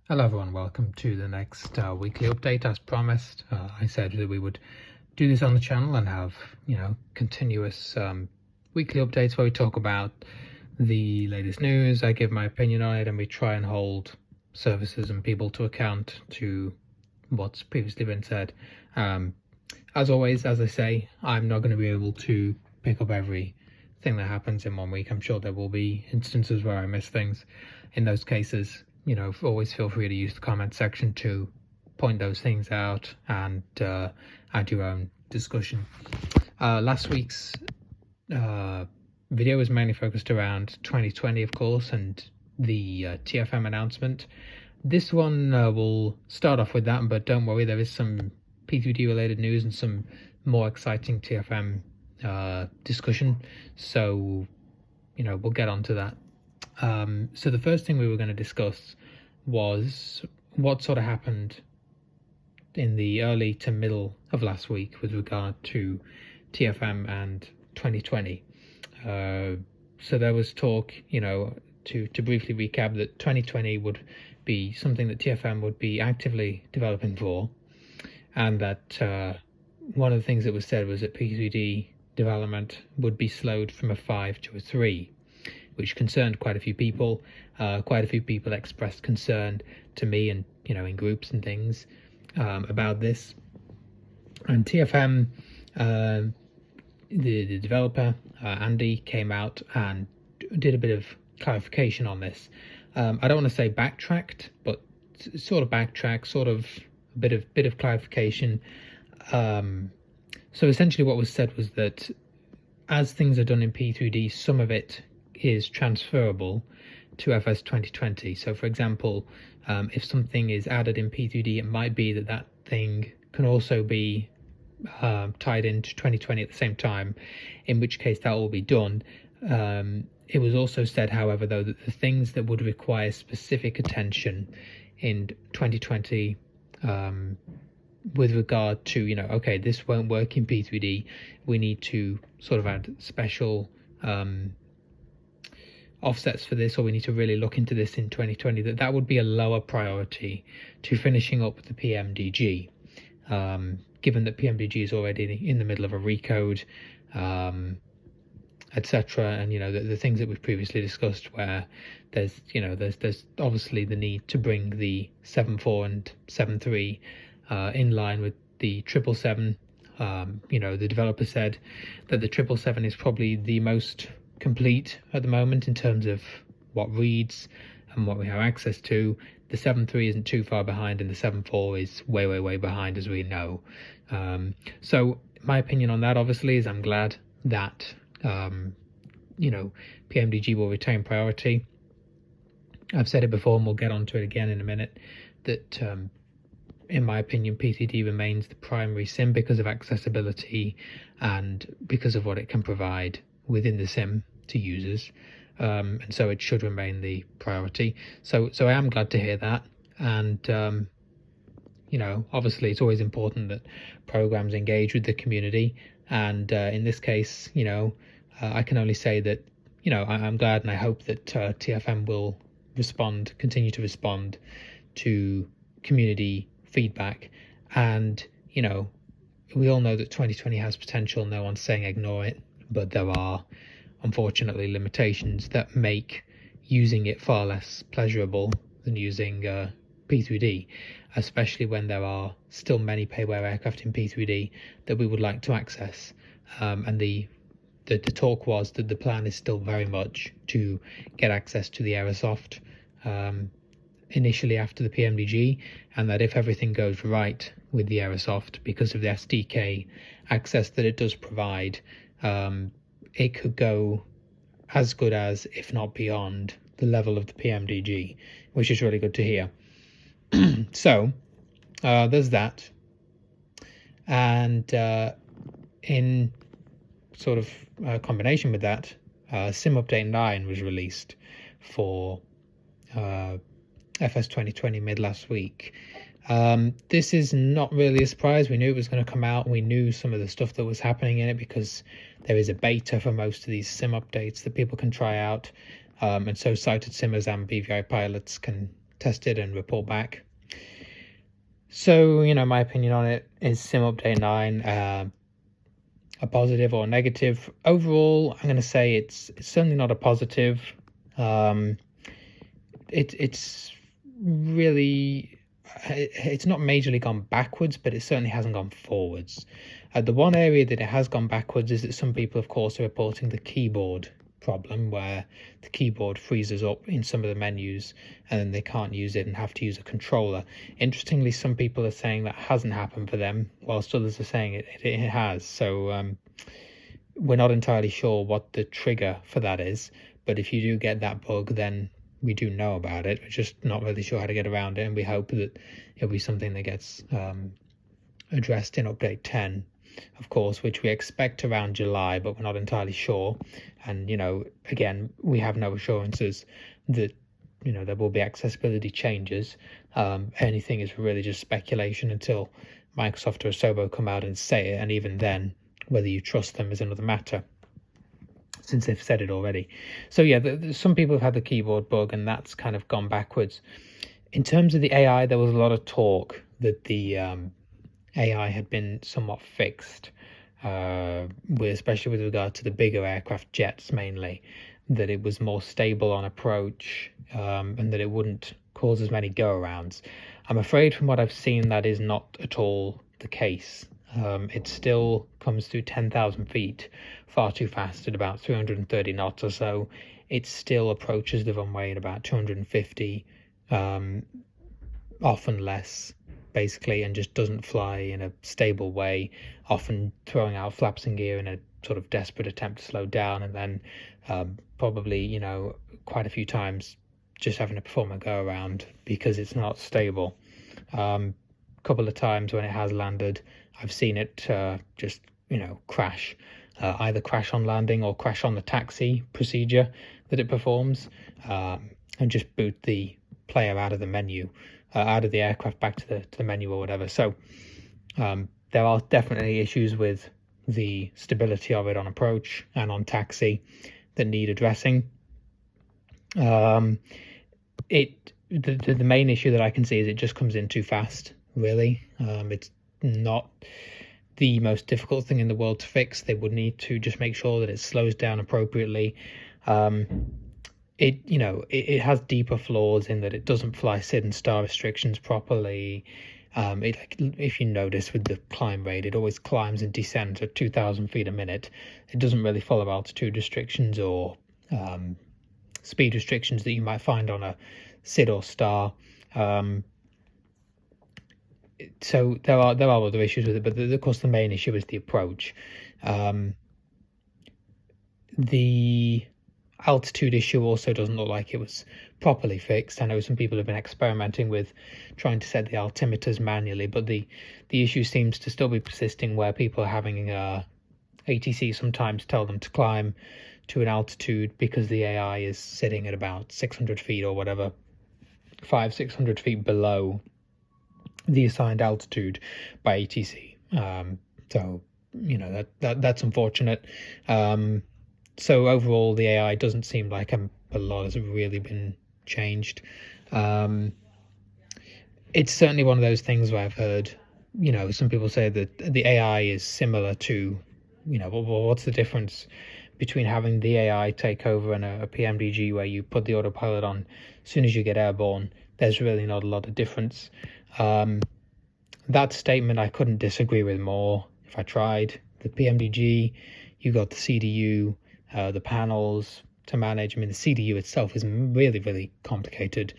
Hello everyone, welcome to the next weekly update. As promised, I said that we would do this on the channel and have, continuous weekly updates where we talk about the latest news. I give my opinion on it and we try and hold services and people to account to what's previously been said. As always, as I say, I'm not going to be able to pick up everything that happens in 1 week. I'm sure there will be instances where I miss things. In those cases, always feel free to use the comment section to point those things out and add your own discussion. Last week's video was mainly focused around 2020, of course, and the TFM announcement. This one will start off with that, but don't worry, there is some P3D related news and some more exciting TFM discussion, so we'll get on to that. So the first thing we were going to discuss was what sort of happened in the early to middle of last week with regard to TFM and 2020. So there was talk, to briefly recap, that 2020 would be something that TFM would be actively developing for, and that one of the things that was said was that P3D development would be slowed from a 5 to a 3. Which concerned quite a few people. Quite a few people expressed concern to me and, in groups and things about this. And TFM, the developer, Andy, came out and did a bit of clarification on this. I don't want to say backtracked, but sort of backtrack, sort of a bit of clarification. So essentially what was said was that as things are done in P3D, some of it is transferable to FS 2020. So for example, if something is added in P3D, it might be that thing can also be tied into 2020 at the same time, in which case that will be done. It was also said, however, though, that the things that would require specific attention in 2020 with regard to, okay, this won't work in P3D, we need to sort of add special offsets for this, or we need to really look into this in 2020, that would be a lower priority to finishing up the PMDG, given that PMDG is already in the middle of a recode, etc. And the things that we've previously discussed, where there's obviously the need to bring the 7.4 and 7.3 in line with the 777. The developer said that the 777 is probably the most complete at the moment in terms of what reads and what we have access to. The 7.3 isn't too far behind, and the 7.4 is way behind, as we know. So my opinion on that, obviously, is I'm glad that PMDG will retain priority. I've said it before, and we'll get onto it again in a minute, that in my opinion, P3D remains the primary sim because of accessibility and because of what it can provide within the sim to users, and so it should remain the priority. So I am glad to hear that, and obviously it's always important that programs engage with the community, and in this case, I can only say that I'm glad, and I hope that TFM will continue to respond to community feedback. And we all know that 2020 has potential, no one's saying ignore it, but there are unfortunately limitations that make using it far less pleasurable than using P3D, especially when there are still many payware aircraft in P3D that we would like to access. And the talk was that the plan is still very much to get access to the Aerosoft initially after the PMDG, and that if everything goes right with the Aerosoft, because of the SDK access that it does provide, it could go as good as, if not beyond, the level of the PMDG, which is really good to hear. So there's that. And in sort of combination with that, Sim Update 9 was released for FS 2020 mid last week. This is not really a surprise. We knew it was going to come out. We knew some of the stuff that was happening in it because there is a beta for most of these sim updates that people can try out, and so sighted simmers and BVI pilots can test it and report back. So, my opinion on it is Sim Update 9, a positive or negative. Overall, I'm going to say it's certainly not a positive. It's really, it's not majorly gone backwards, but it certainly hasn't gone forwards. The one area that it has gone backwards is that some people, of course, are reporting the keyboard problem, where the keyboard freezes up in some of the menus and then they can't use it and have to use a controller. Interestingly, some people are saying that hasn't happened for them, whilst others are saying it has. So we're not entirely sure what the trigger for that is, but if you do get that bug, then we do know about it. We're just not really sure how to get around it, and we hope that it'll be something that gets addressed in update 10, of course, which we expect around July, but we're not entirely sure. And again, we have no assurances that there will be accessibility changes. Anything is really just speculation until Microsoft or Asobo come out and say it, and even then, whether you trust them is another matter, since they've said it already. So yeah, some people have had the keyboard bug, and that's kind of gone backwards. In terms of the AI, there was a lot of talk that the AI had been somewhat fixed, especially with regard to the bigger aircraft jets mainly, that it was more stable on approach, and that it wouldn't cause as many go-arounds. I'm afraid from what I've seen that is not at all the case. It still comes through 10,000 feet far too fast at about 330 knots or so. It still approaches the runway at about 250, often less, basically, and just doesn't fly in a stable way, often throwing out flaps and gear in a sort of desperate attempt to slow down, and then probably, quite a few times just having to perform a go around because it's not stable. Couple of times when it has landed, I've seen it just crash, either crash on landing or crash on the taxi procedure that it performs, and just boot the player out of the menu, out of the aircraft back to the menu or whatever. So there are definitely issues with the stability of it on approach and on taxi that need addressing. The main issue that I can see is it just comes in too fast, really. It's not the most difficult thing in the world to fix. They would need to just make sure that it slows down appropriately. It has deeper flaws in that it doesn't fly SID and star restrictions properly. If you notice with the climb rate, it always climbs and descends at 2,000 feet a minute. It doesn't really follow altitude restrictions or speed restrictions that you might find on a SID or star. So there are other issues with it, but of course the main issue is the approach. The altitude issue also doesn't look like it was properly fixed. I know some people have been experimenting with trying to set the altimeters manually, but the issue seems to still be persisting, where people are having ATC sometimes tell them to climb to an altitude because the AI is sitting at about 600 feet or whatever, 600 feet below the assigned altitude by ATC. So that's unfortunate. So overall, the AI doesn't seem like a lot has really been changed. It's certainly one of those things where I've heard, some people say that the AI is similar to, what's the difference between having the AI take over in a PMDG where you put the autopilot on as soon as you get airborne? There's really not a lot of difference. That statement I couldn't disagree with more if I tried. The PMDG, you got the CDU, the panels to manage. I mean, the CDU itself is really, really complicated.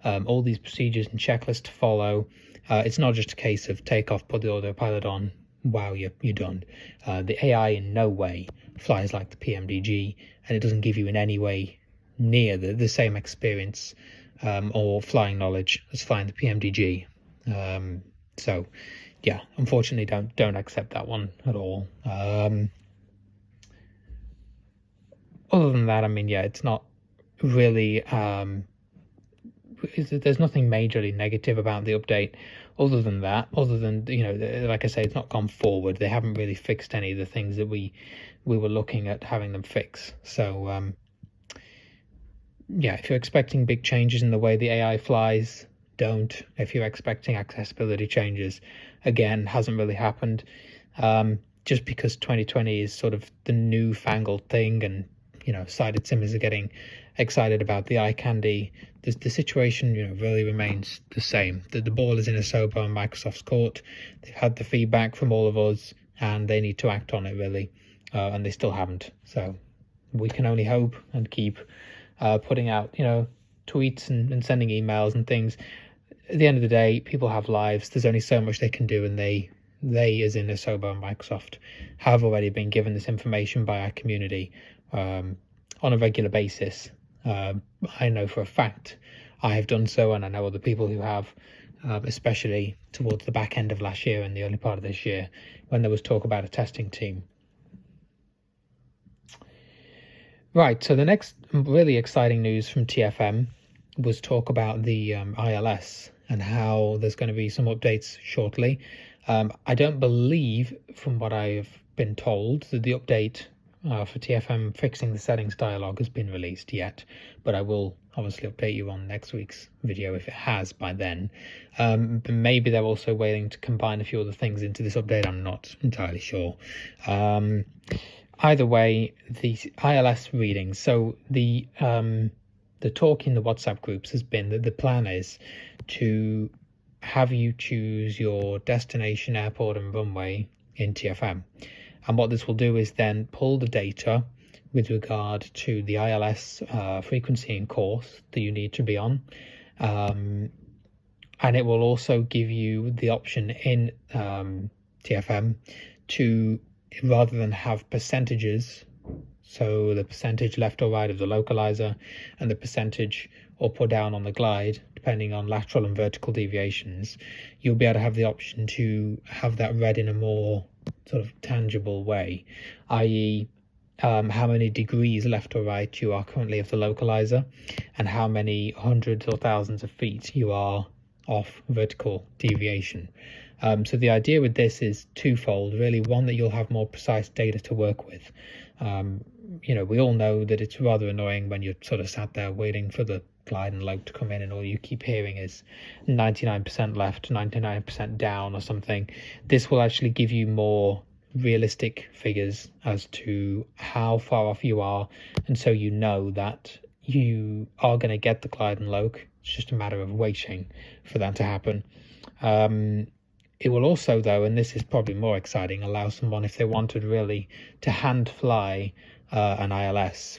All these procedures and checklists to follow. It's not just a case of take off, put the autopilot on, wow, you're done. The AI in no way flies like the PMDG, and it doesn't give you in any way near the same experience or flying knowledge as flying the PMDG. So yeah, unfortunately don't accept that one at all. Other than that, I mean, yeah, it's not really, there's nothing majorly negative about the update other than, like I say, it's not gone forward. They haven't really fixed any of the things that we were looking at having them fix. So yeah, if you're expecting big changes in the way the AI flies, don't. If you're expecting accessibility changes, again, hasn't really happened. Just because 2020 is sort of the newfangled thing, and sighted simmers are getting excited about the eye candy. The situation, really remains the same. The ball is in Asobo and Microsoft's court. They've had the feedback from all of us, and they need to act on it, really, and they still haven't. So we can only hope and keep putting out, tweets and sending emails and things. At the end of the day, people have lives. There's only so much they can do, and they as in Asobo and Microsoft, have already been given this information by our community on a regular basis. I know for a fact I have done so, and I know other people who have, especially towards the back end of last year and the early part of this year, when there was talk about a testing team. Right, so the next really exciting news from TFM was talk about the ILS and how there's going to be some updates shortly. I don't believe, from what I've been told, that the update for TFM fixing the settings dialog has been released yet, but I will obviously update you on next week's video if it has by then. But maybe they're also waiting to combine a few other things into this update. I'm not entirely sure. Either way, the ILS readings. So the talk in the WhatsApp groups has been that the plan is to have you choose your destination, airport, and runway in TFM. And what this will do is then pull the data with regard to the ILS frequency and course that you need to be on. And it will also give you the option in TFM to, rather than have percentages, so the percentage left or right of the localizer and the percentage up or down on the glide, depending on lateral and vertical deviations, you'll be able to have the option to have that read in a more sort of tangible way, i.e. How many degrees left or right you are currently of the localizer, and how many hundreds or thousands of feet you are off vertical deviation. So the idea with this is twofold, really. One, that you'll have more precise data to work with. We all know that it's rather annoying when you're sort of sat there waiting for the glide and lope to come in, and all you keep hearing is 99% left, 99% down or something. This will actually give you more realistic figures as to how far off you are, and so you know that you are going to get the glide and lope. It's just a matter of waiting for that to happen. It will also, though, and this is probably more exciting, allow someone, if they wanted really, to hand fly an ILS,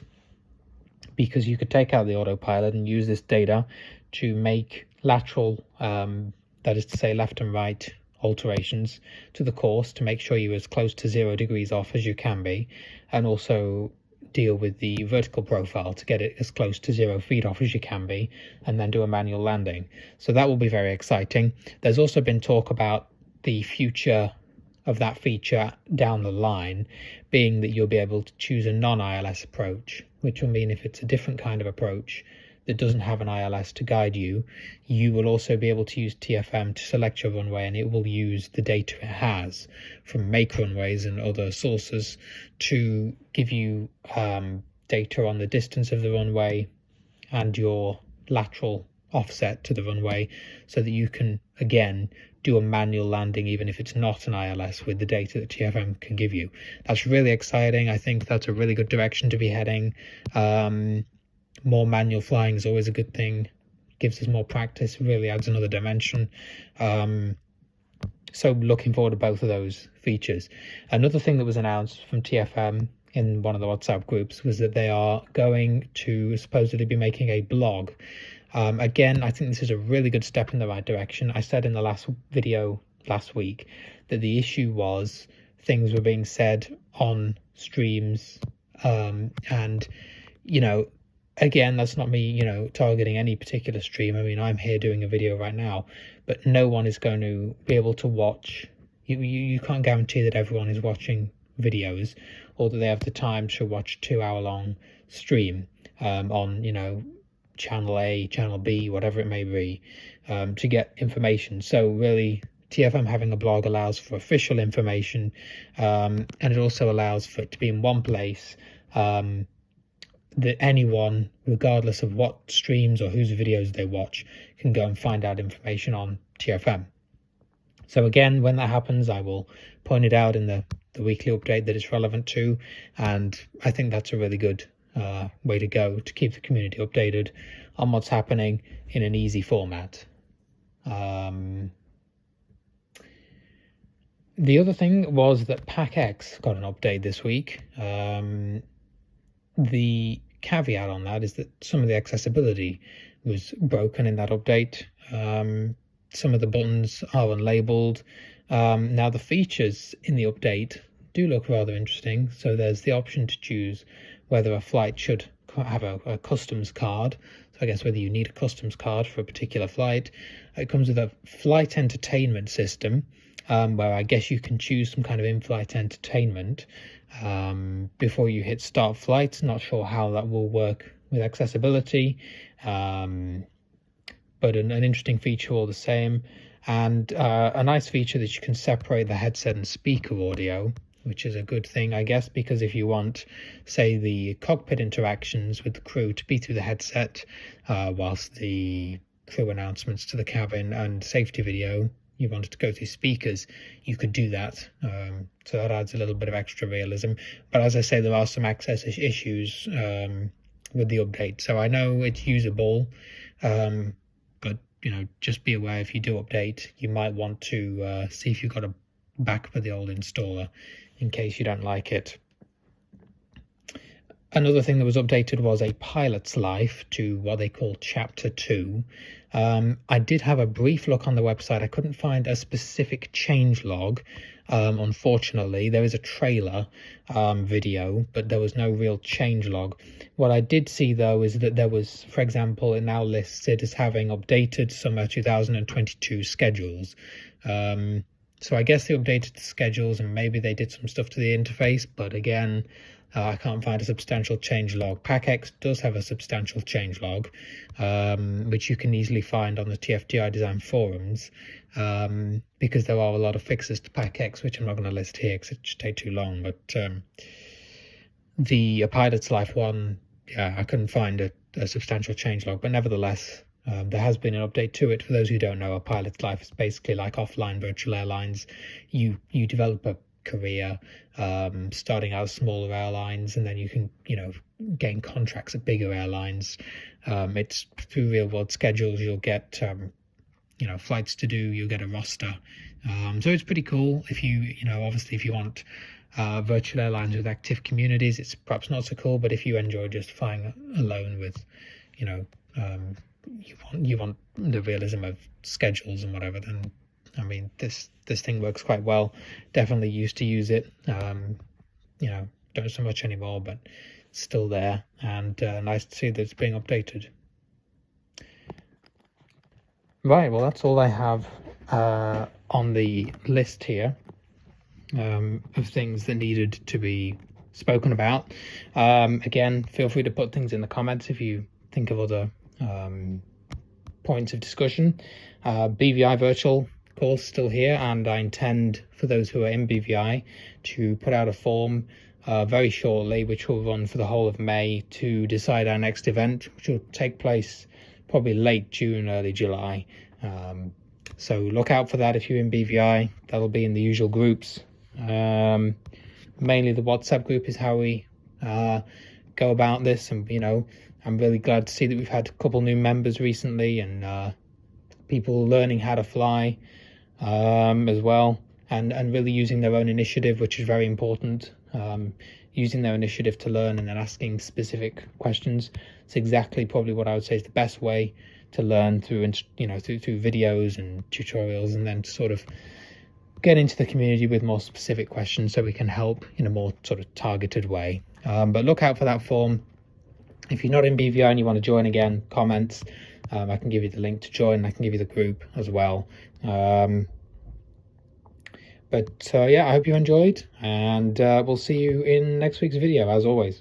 because you could take out the autopilot and use this data to make lateral, that is to say left and right, alterations to the course to make sure you're as close to 0 degrees off as you can be, and also deal with the vertical profile to get it as close to 0 feet off as you can be, and then do a manual landing. So that will be very exciting. There's also been talk about the future of that feature down the line being that you'll be able to choose a non-ILS approach, which will mean if it's a different kind of approach that doesn't have an ILS to guide you, you will also be able to use TFM to select your runway, and it will use the data it has from make runways and other sources to give you data on the distance of the runway and your lateral offset to the runway, so that you can again do a manual landing even if it's not an ILS with the data that TFM can give you. That's really exciting. I think that's a really good direction to be heading. More manual flying is always a good thing. Gives us more practice, really adds another dimension. So looking forward to both of those features. Another thing that was announced from TFM in one of the WhatsApp groups was that they are going to supposedly be making a blog. Again, I think this is a really good step in the right direction. I said in the last video last week that the issue was things were being said on streams, and again, that's not me targeting any particular stream. I mean, I'm here doing a video right now, but no one is going to be able to watch. You can't guarantee that everyone is watching videos, or that they have the time to watch a 2-hour-long stream on channel A, channel B, whatever it may be, to get information. So really, TFM having a blog allows for official information, and it also allows for it to be in one place, that anyone, regardless of what streams or whose videos they watch, can go and find out information on TFM. So again, when that happens, I will point it out in the weekly update that it's relevant to, and I think that's a really good way to go to keep the community updated on what's happening in an easy format. The other thing was that Pacx got an update this week. The caveat on that is that some of the accessibility was broken in that update. Some of the buttons are unlabeled. Now the features in the update do look rather interesting. So there's the option to choose whether a flight should have a customs card. So I guess whether you need a customs card for a particular flight. It comes with a flight entertainment system, where I guess you can choose some kind of in-flight entertainment before you hit start flight. Not sure how that will work with accessibility, but an interesting feature all the same. And a nice feature that you can separate the headset and speaker audio, which is a good thing, I guess, because if you want, say, the cockpit interactions with the crew to be through the headset, whilst the crew announcements to the cabin and safety video you wanted to go through speakers, you could do that. So that adds a little bit of extra realism. But as I say, there are some access issues with the update. So I know it's usable, but just be aware if you do update, you might want to see if you've got a backup of the old installer in case you don't like it. Another thing that was updated was a pilot's life to what they call Chapter 2. I did have a brief look on the website. I couldn't find a specific changelog. Unfortunately, there is a trailer video, but there was no real changelog. What I did see, though, is that there was, for example, it now lists it as having updated summer 2022 schedules. So I guess they updated the schedules and maybe they did some stuff to the interface, but again, I can't find a substantial changelog. Pacx does have a substantial changelog, which you can easily find on the TFDI design forums, because there are a lot of fixes to Pacx, which I'm not going to list here because it should take too long. But the Pilot's Life one, yeah, I couldn't find a substantial changelog, but nevertheless, there has been an update to it. For those who don't know, a pilot's life is basically like offline virtual airlines. You develop a career starting out smaller airlines, and then you can gain contracts at bigger airlines. It's through real world schedules. You'll get flights to do. You'll get a roster. So it's pretty cool. If obviously if you want virtual airlines with active communities, it's perhaps not so cool. But if you enjoy just flying alone with you want the realism of schedules and whatever, then I mean this thing works quite well. Definitely used to use it. Don't so much anymore, but it's still there, and nice to see that it's being updated. Right, well, that's all I have on the list here of things that needed to be spoken about. Again, feel free to put things in the comments if you think of other points of discussion. BVI virtual course still here, and I intend for those who are in BVI to put out a form very shortly, which will run for the whole of May to decide our next event, which will take place probably late June, early July. So look out for that if you're in BVI. That'll be in the usual groups. Mainly the WhatsApp group is how we go about this, and I'm really glad to see that we've had a couple new members recently, and people learning how to fly as well, and really using their own initiative, which is very important. Using their initiative to learn and then asking specific questions. It's exactly probably what I would say is the best way to learn through videos and tutorials, and then to sort of get into the community with more specific questions so we can help in a more sort of targeted way. But look out for that form. If you're not in BVI and you want to join, again, comments. I can give you the link to join. I can give you the group as well. But yeah, I hope you enjoyed, and we'll see you in next week's video, as always.